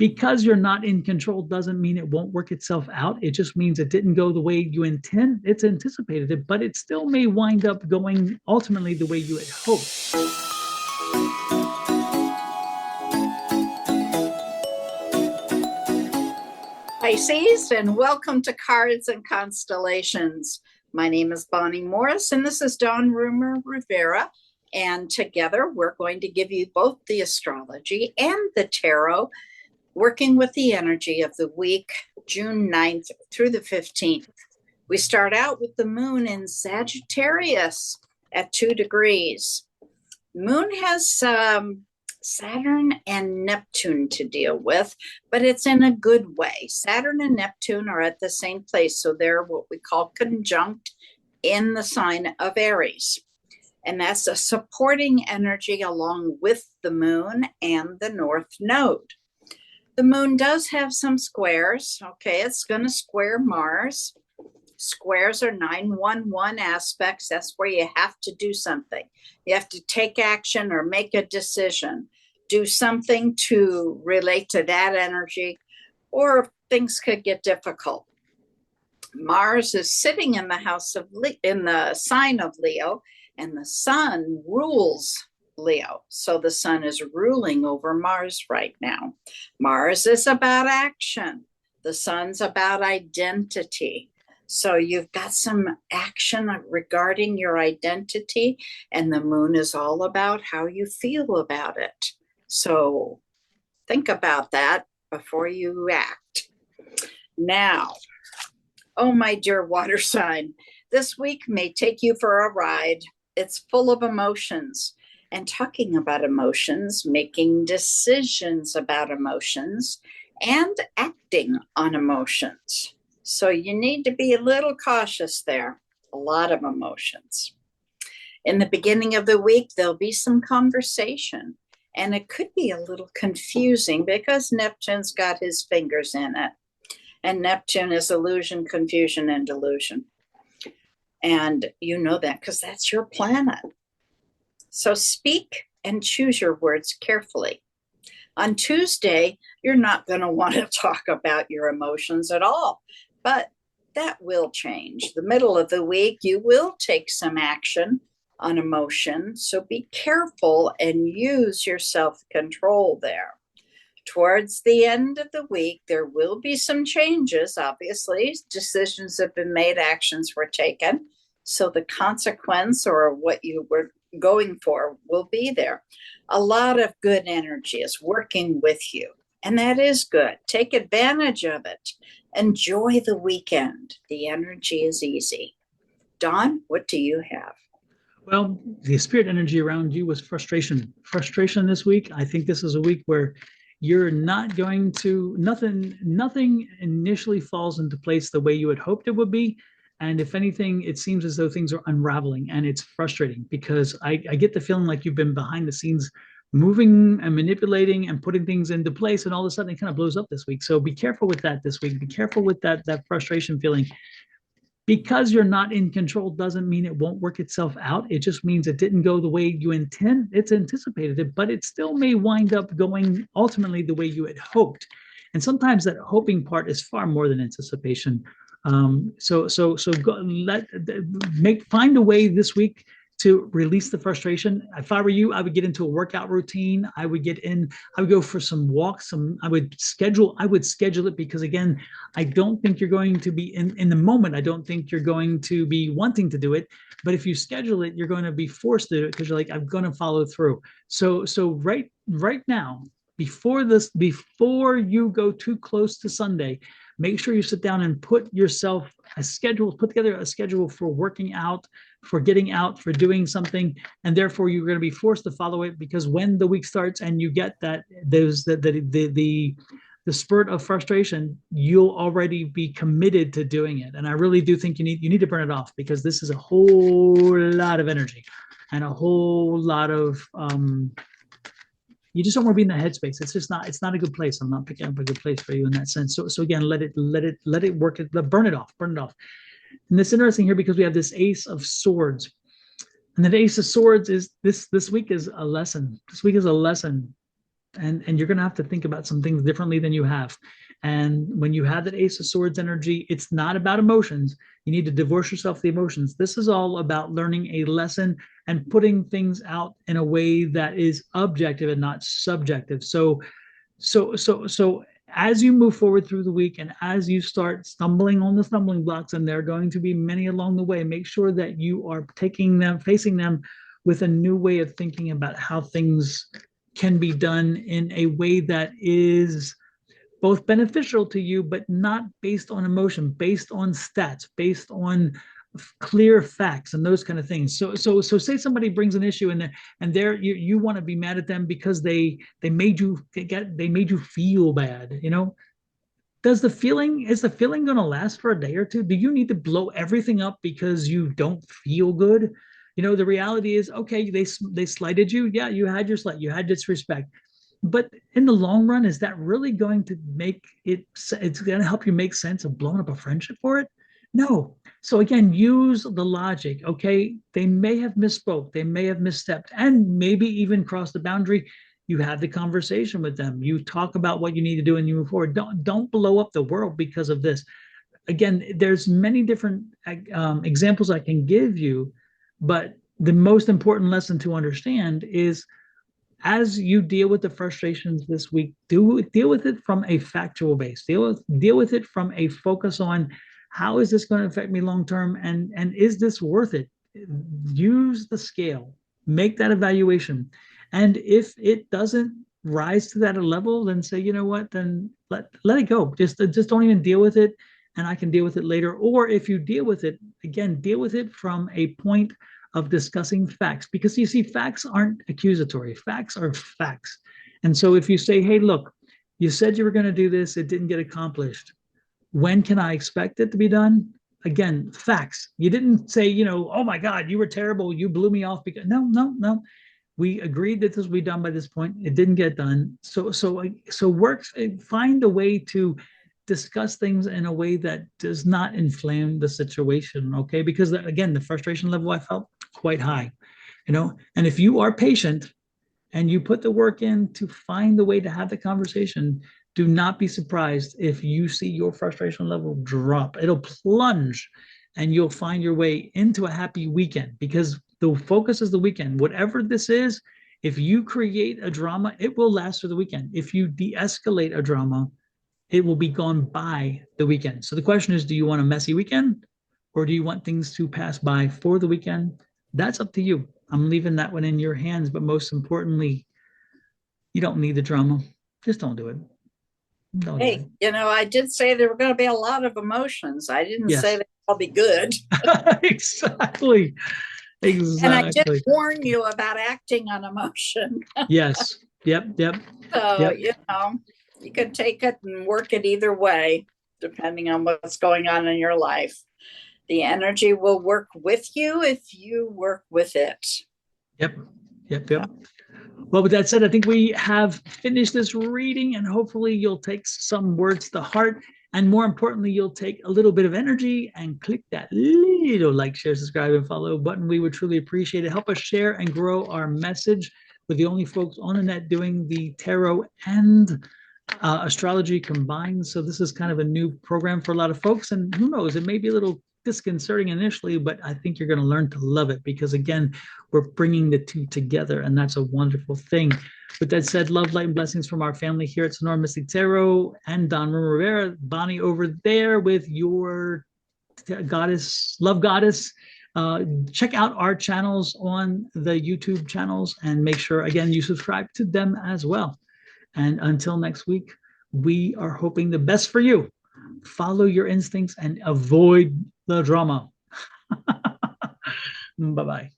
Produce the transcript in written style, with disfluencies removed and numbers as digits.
Because you're not in control doesn't mean it won't work itself out. It just means it didn't go the way it's anticipated it, but it still may wind up going ultimately the way you had hoped. Pisces, and welcome to Cards and Constellations. My name is Bonnie Morris, and this is Dawn Rumor Rivera. And together, we're going to give you both the astrology and the tarot, working with the energy of the week, June 9th through the 15th. We start out with the moon in Sagittarius at 2 degrees. Moon has Saturn and Neptune to deal with, but it's in a good way. Saturn and Neptune are at the same place, so they're what we call conjunct in the sign of Aries. And that's a supporting energy along with the moon and the North Node. The moon does have some squares. Okay, it's going to square Mars. Squares are 911 aspects. That's where you have to do something. You have to take action or make a decision. Do something to relate to that energy, or things could get difficult. Mars is sitting in the house of in the sign of Leo, and the sun rules Leo. So the sun is ruling over Mars right now. Mars is about action. The sun's about identity. So you've got some action regarding your identity, and the moon is all about how you feel about it. So think about that before you act. Now, oh, my dear water sign, this week may take you for a ride. It's full of emotions. And talking about emotions, making decisions about emotions, and acting on emotions. So you need to be a little cautious there. A lot of emotions. In the beginning of the week, there'll be some conversation. And it could be a little confusing because Neptune's got his fingers in it. And Neptune is illusion, confusion, and delusion. And you know that because that's your planet. So speak and choose your words carefully. On Tuesday, you're not going to want to talk about your emotions at all. But that will change. The middle of the week, you will take some action on emotion. So be careful and use your self-control there. Towards the end of the week, there will be some changes, obviously. Decisions have been made, actions were taken. So the consequence or what you were going for will be there. A lot of good energy is working with you. And that is good. Take advantage of it. Enjoy the weekend. The energy is easy. Dawn, what do you have? Well, the spirit energy around you was frustration. Frustration this week. I think this is a week where you're not going to, nothing initially falls into place the way you had hoped it would be. And if anything, it seems as though things are unraveling, and it's frustrating because I get the feeling like you've been behind the scenes moving and manipulating and putting things into place, and all of a sudden it kind of blows up this week. So be careful with that this week. Be careful with that frustration feeling. Because you're not in control doesn't mean it won't work itself out. It just means it didn't go the way it's anticipated it, but it still may wind up going ultimately the way you had hoped. And sometimes that hoping part is far more than anticipation. So find a way this week to release the frustration. If I were you, I would get into a workout routine. I would go for some walks. I would schedule it because, again, I don't think you're going to be in the moment. I don't think you're going to be wanting to do it. But if you schedule it, you're going to be forced to do it because you're like, I'm going to follow through. So right now, before you go too close to Sunday, make sure you sit down and put together a schedule for working out, for getting out, for doing something, and therefore you're going to be forced to follow it, because when the week starts and you get the spurt of frustration, you'll already be committed to doing it. And I really do think you need to burn it off, because this is a whole lot of energy and a whole lot of you just don't want to be in that headspace. It's not a good place. I'm not picking up a good place for you in that sense. So again, let it work. Burn it off. And it's interesting here because we have this Ace of Swords, and the Ace of Swords is this week is a lesson. This week is a lesson. And you're going to have to think about some things differently than you have. And when you have that Ace of Swords energy, it's not about emotions. You need to divorce yourself from the emotions. This is all about learning a lesson and putting things out in a way that is objective and not subjective. So as you move forward through the week and as you start stumbling on the stumbling blocks, and there are going to be many along the way, make sure that you are taking them, facing them with a new way of thinking about how things can be done in a way that is both beneficial to you, but not based on emotion, based on stats, based on clear facts and those kind of things. So say somebody brings an issue in there, and there you want to be mad at them because they made you they made you feel bad. Does the feeling is the feeling going to last for a day or two? Do you need to blow everything up because you don't feel good? The reality is, okay, they slighted you. Yeah, you had your slight, you had disrespect. But in the long run, is that really going to make it? It's going to help you make sense of blowing up a friendship for it? No. So again, use the logic. Okay, they may have misspoke, they may have misstepped, and maybe even crossed the boundary. You have the conversation with them. You talk about what you need to do, and you move forward. Don't blow up the world because of this. Again, there's many different examples I can give you, but the most important lesson to understand is, as you deal with the frustrations this week, deal with it from a factual base. Deal with it from a focus on, how is this going to affect me long term, and is this worth it? Use the scale, make that evaluation, and if it doesn't rise to that level, then say, you know what, then let it go. Just don't even deal with it, and I can deal with it later. Or if you deal with it, again, deal with it from a point of discussing facts, because you see, facts aren't accusatory, facts are facts. And so if you say, hey, look, you said you were going to do this, it didn't get accomplished, when can I expect it to be done? Again, facts. You didn't say, oh my God, you were terrible, you blew me off. Because no, we agreed that this would be done by this point, it didn't get done. So work, find a way to discuss things in a way that does not inflame the situation. Okay, because again, the frustration level I felt quite high. And if you are patient and you put the work in to find the way to have the conversation, do not be surprised if you see your frustration level drop. It'll plunge, and you'll find your way into a happy weekend, because the focus is the weekend. Whatever this is, if you create a drama, it will last for the weekend. If you de-escalate a drama, it will be gone by the weekend. So the question is, do you want a messy weekend, or do you want things to pass by for the weekend? That's up to you. I'm leaving that one in your hands. But most importantly, you don't need the drama. Just don't do it. Don't do it. Hey, I did say there were going to be a lot of emotions. I didn't say Yes. that I'll be good. Exactly. And I did Exactly. warn you about acting on emotion. Yes. Yep. Yep. So, Yep. you can take it and work it either way, depending on what's going on in your life. The energy will work with you if you work with it. Yep. Yep. Yep. Well, with that said, I think we have finished this reading, and hopefully you'll take some words to heart. And more importantly, you'll take a little bit of energy and click that little like, share, subscribe, and follow button. We would truly appreciate it. Help us share and grow our message. We're the only folks on the net doing the tarot and astrology combined. So this is kind of a new program for a lot of folks. And who knows, it may be a little disconcerting initially, but I think you're going to learn to love it, because again, we're bringing the two together, and that's a wonderful thing. With that said, love, light, and blessings from our family here at Sonora Mystic Tarot and Don Rivera. Bonnie over there with your goddess, love goddess. Check out our channels on the YouTube channels, and make sure, again, you subscribe to them as well. And until next week, we are hoping the best for you. Follow your instincts and avoid the drama. Bye-bye.